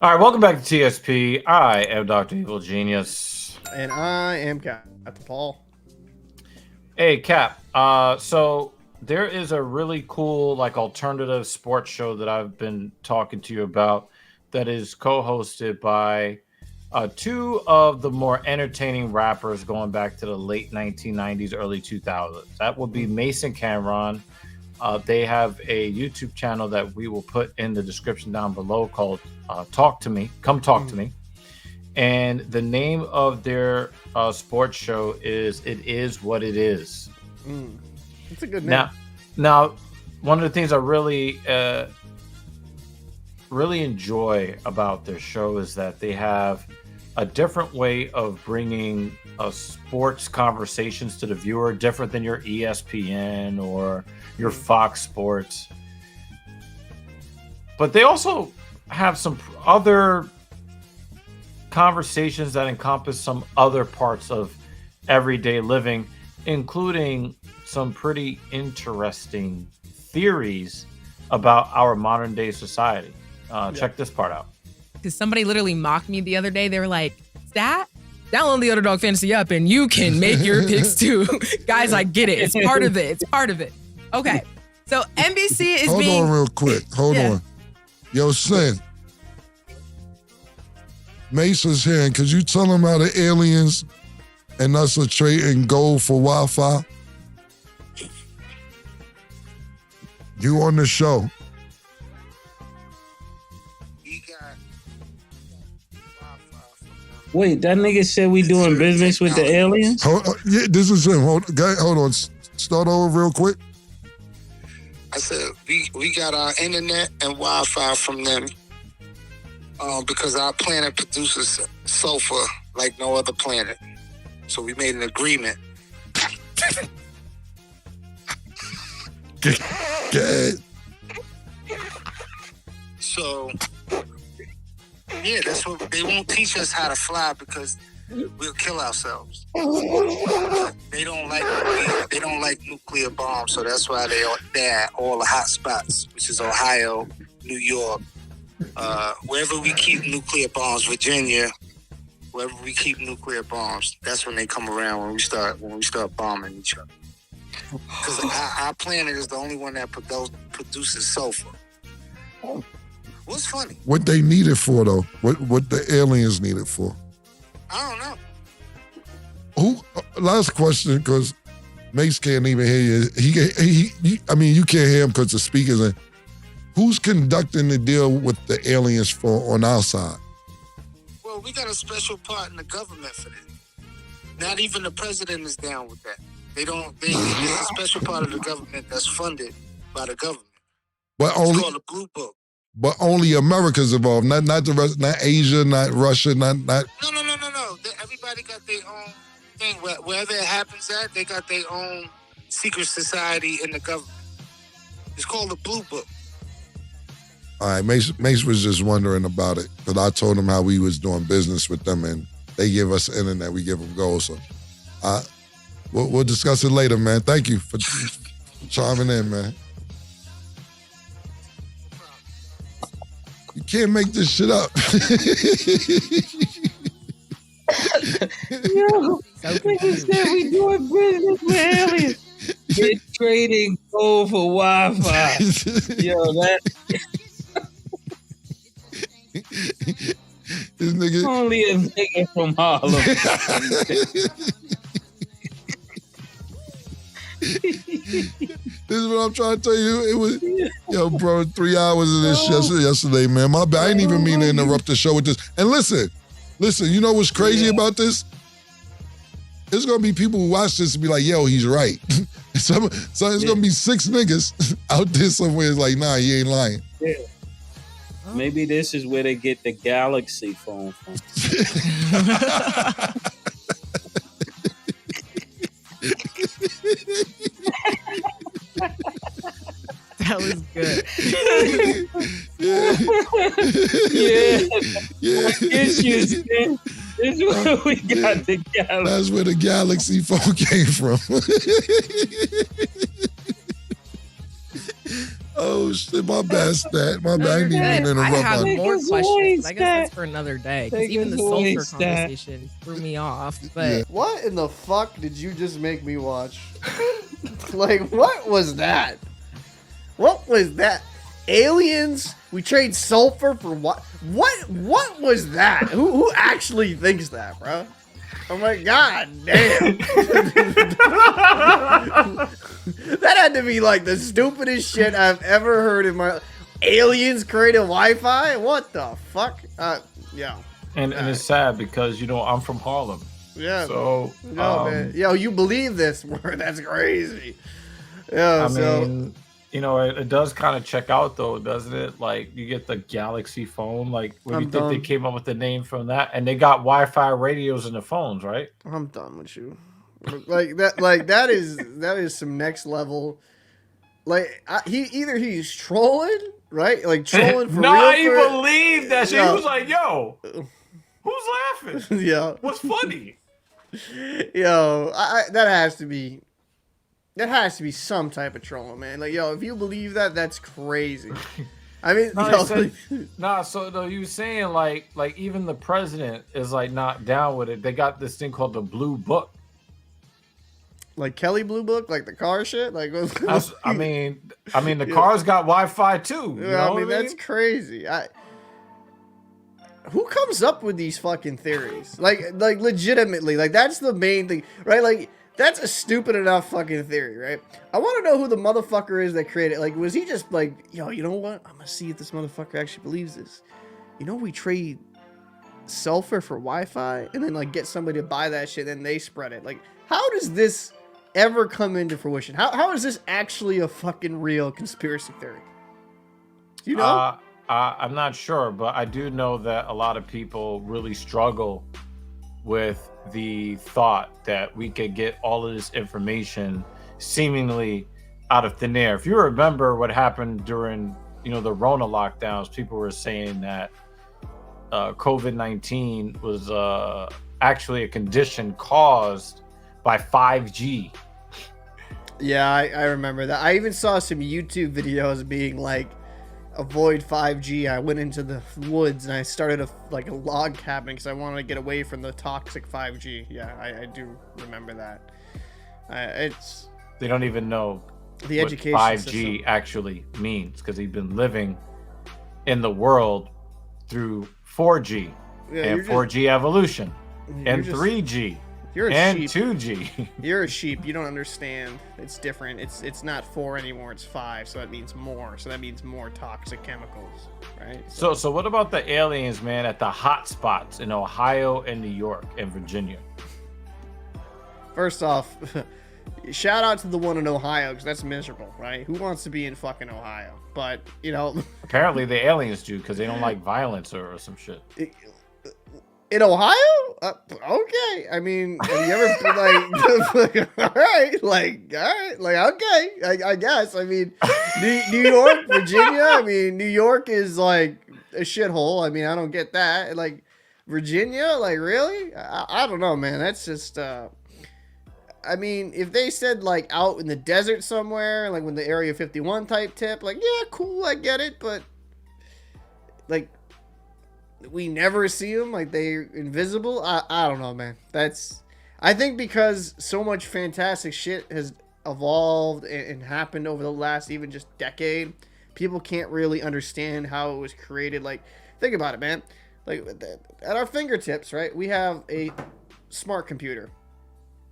All right, welcome back to TSP. I am Dr. Evil Genius. And I am Captain Paul. Hey, Cap. So there is a really cool, alternative sports show that I've been talking to you about that is co-hosted by two of the more entertaining rappers going back to the late 1990s, early 2000s. That would be Mase and Camron. They have a YouTube channel that we will put in the description down below called Talk to Me. Come Talk to Me. And the name of their sports show is It Is What It Is. That's a good name. Now, one of the things I really enjoy about their show is that they have a different way of bringing sports conversations to the viewer, different than your ESPN or your Fox Sports. But they also have some other conversations that encompass some other parts of everyday living, including some pretty interesting theories about our modern day society. Check this part out. Because somebody literally mocked me the other day. They were like, Stat, download the Underdog Fantasy app and you can make your picks too. Guys, I get it. It's part of it. It's part of it. Okay. So NBC is Hold on real quick. Hold on. Yo, Sin. Mace was here, and could you tell him how the aliens and us are trading gold for Wi-Fi? You on the show. Wait, that nigga said we doing business with the aliens? Yeah, this is him. Hold on. Start over real quick. I said we got our internet and Wi-Fi from them because our planet produces sulfur like no other planet. So we made an agreement. Good. So yeah, that's what they won't teach us how to fly because we'll kill ourselves. They don't like nuclear bombs, so that's why they're at all the hot spots, which is Ohio, New York, wherever we keep nuclear bombs, Virginia, wherever we keep nuclear bombs. That's when they come around when we start bombing each other. Because our planet is the only one that produces sulfur. What's funny? What they need it for, though? What the aliens need it for? I don't know. Last question, because Mace can't even hear you. I mean, you can't hear him because the speakers in. Who's conducting the deal with the aliens on our side? Well, we got a special part in the government for that. Not even the president is down with that. It's a special part of the government that's funded by the government. It's called the Blue Book. But only America's involved, not the rest, not Asia, not Russia, not. No. Everybody got their own thing. Wherever it happens at, they got their own secret society in the government. It's called the Blue Book. All right, Mace was just wondering about it because I told him how we was doing business with them and they give us internet, we give them gold. So we'll discuss it later, man. Thank you for chiming in, man. You can't make this shit up. Yo, nigga said we doing business with aliens. They're trading gold for Wi-Fi. Yo, that... This nigga... Only a nigga from Harlem. This is what I'm trying to tell you. It was, yo, bro, 3 hours of this yesterday, man. My bad. I didn't even mean to interrupt the show with this. And listen, you know what's crazy about this? There's gonna be people who watch this and be like, yo, he's right. So it's gonna be 6 niggas out there somewhere. It's like, nah, he ain't lying. Yeah. Maybe this is where they get the Galaxy phone from. That was good. Yeah. Issues, man. This is where we got the Galaxy. That's where the Galaxy phone came from. Oh shit, my bad, Stat. My bad. I didn't mean to I interrupt. have Take more us questions, away, but I guess that's for another day. Because Take even the us away, sulfur Stat. conversation threw me off. But What in the fuck did you just make me watch? Like, what was that? What was that? Aliens? We trade sulfur for what? What was that? Who actually thinks that, bro? I'm like, god damn. That had to be like the stupidest shit I've ever heard in my. Aliens created Wi-Fi? What the fuck? Yeah. And it's sad because I'm from Harlem. Yeah. So No, man. Yo, you believe this word? That's crazy. Yeah. I mean, it does kind of check out though, doesn't it? Like you get the Galaxy phone. Like what do you think they came up with the name from that? And they got Wi-Fi radios in the phones, right? I'm done with you. Like that. Like that is some next level. Like he's trolling, right? Like trolling for nah, real. he believed that shit. He was like, "Yo, who's laughing? Yeah. What's funny?" Yo, that has to be some type of trolling, man. Like, yo, if you believe that, that's crazy. I mean, so you saying like even the president is like not down with it. They got this thing called the Blue Book. Like Kelly Blue Book, like the car shit. Like, I mean, the cars got Wi-Fi too. You know I mean, that's crazy. Who comes up with these fucking theories? Like legitimately, like that's the main thing, right? Like that's a stupid enough fucking theory, right? I want to know who the motherfucker is that created it. Like, was he just like, yo, you know what? I'm gonna see if this motherfucker actually believes this. We trade sulfur for Wi-Fi, and then like get somebody to buy that shit, and they spread it. Like, how does this ever come into fruition? How is this actually a fucking real conspiracy theory? Do you know? I'm not sure, but I do know that a lot of people really struggle with the thought that we could get all of this information seemingly out of thin air. If you remember what happened during, the Rona lockdowns, people were saying that COVID-19 was actually a condition caused by 5G. Yeah, I remember that. I even saw some YouTube videos being like, avoid 5G. I went into the woods and I started a log cabin because I wanted to get away from the toxic 5G. Yeah, I do remember that. They don't even know the what education 5G system actually means because he's been living in the world through 4G and 4G evolution and 3G. You're a and sheep. 2G. You're a sheep. You don't understand. It's different. It's not 4 anymore. It's 5. So that means more. So that means more toxic chemicals, right? So what about the aliens, man, at the hot spots in Ohio and New York and Virginia? First off, shout out to the one in Ohio because that's miserable, right? Who wants to be in fucking Ohio? But apparently the aliens do because they don't like violence or some shit. In Ohio? Okay. I mean, have you ever been all right, okay, I guess. I mean, New York, Virginia. I mean, New York is like a shithole. I mean, I don't get that. Like Virginia, like really? I don't know, man. That's just. I mean, if they said like out in the desert somewhere, like when the Area 51 type tip, like yeah, cool, I get it, but like. We never see them, like they're invisible. I don't know, man. I think because so much fantastic shit has evolved and happened over the last even just decade, people can't really understand how it was created. Like, think about it, man. Like at our fingertips, right? We have a smart computer,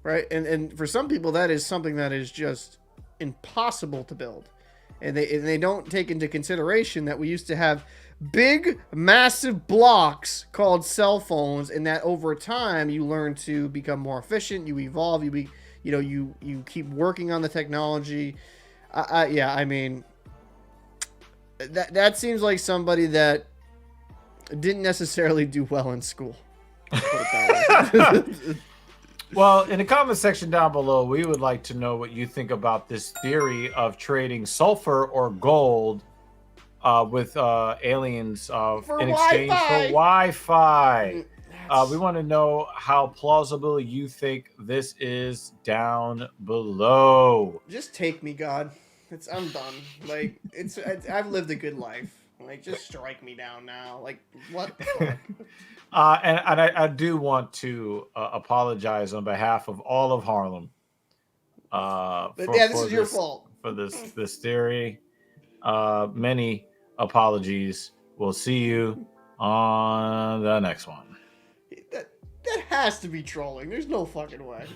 right? And for some people, that is something that is just impossible to build, and they don't take into consideration that we used to have big, massive blocks called cell phones, and that over time you learn to become more efficient. You evolve. You keep working on the technology. Yeah, I mean, that seems like somebody that didn't necessarily do well in school. Put it that way. Well, in the comment section down below, we would like to know what you think about this theory of trading sulfur or gold with aliens in exchange for Wi-Fi. We want to know how plausible you think this is down below. Just take me, God. I'm done. Like I've lived a good life. Like just strike me down now. Like what the fuck? And I do want to apologize on behalf of all of Harlem. But For, yeah, this for is your fault. for this theory. Many apologies. We'll see you on the next one. That has to be trolling. There's no fucking way.